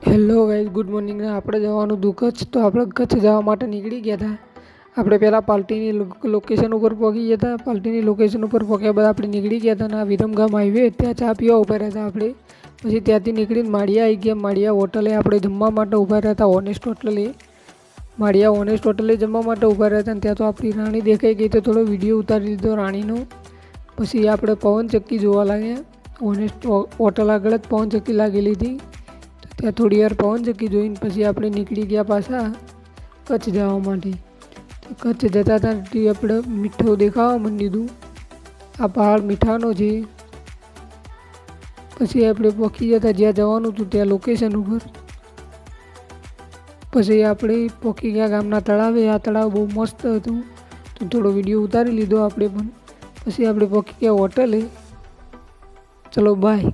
Hello guys, good morning. આપણે જવાનું હતું કચ્છ, તો આપણે કચ્છ જવા માટે નીકળી ગયા હતા. આપણે પહેલાં પાલટીની લોકેશન ઉપર પહોંચી ગયા હતા. પાલટીની લોકેશન ઉપર પહોંચ્યા બાદ આપણે નીકળી ગયા હતા અને આ વિરમગામ હાઈવે ત્યાં ચા પીવા ઊભા રહ્યા હતા આપણે. પછી ત્યાંથી નીકળીને માળિયા આવી ગયા. માળિયા હોટલે આપણે જમવા માટે ઊભા રહ્યા હતા. ઓનેસ્ટ હોટલે, માળિયા ઓનેસ્ટ હોટલે જમવા માટે ઊભા રહ્યા હતા. અને ત્યાં તો આપણી રાણી દેખાઈ ગઈ, તો થોડો વિડીયો ઉતારી લીધો રાણીનો. પછી આપણે પવનચક્કી જોવા લાગ્યા. ઓનેસ્ટ હોટલ આગળ જ પવનચક્કી લાગેલી હતી. ત્યાં થોડી વાર પવનચક્કી જોઈને પછી આપણે નીકળી ગયા પાછા કચ્છ જવા માટે. તો કચ્છ જતા હતા આપણે મીઠું દેખાવા માંડ્યું. આ પહાડ મીઠાનો છે. પછી આપણે પહોંચી જતા જ્યાં જવાનું હતું ત્યાં લોકેશન ઉપર. પછી આપણે પહોંચી ગયા ગામના તળાવે. આ તળાવ બહુ મસ્ત હતું, તો થોડો વિડીયો ઉતારી લીધો આપણે પણ. પછી આપણે પહોંચી ગયા હોટલે. ચલો બાય.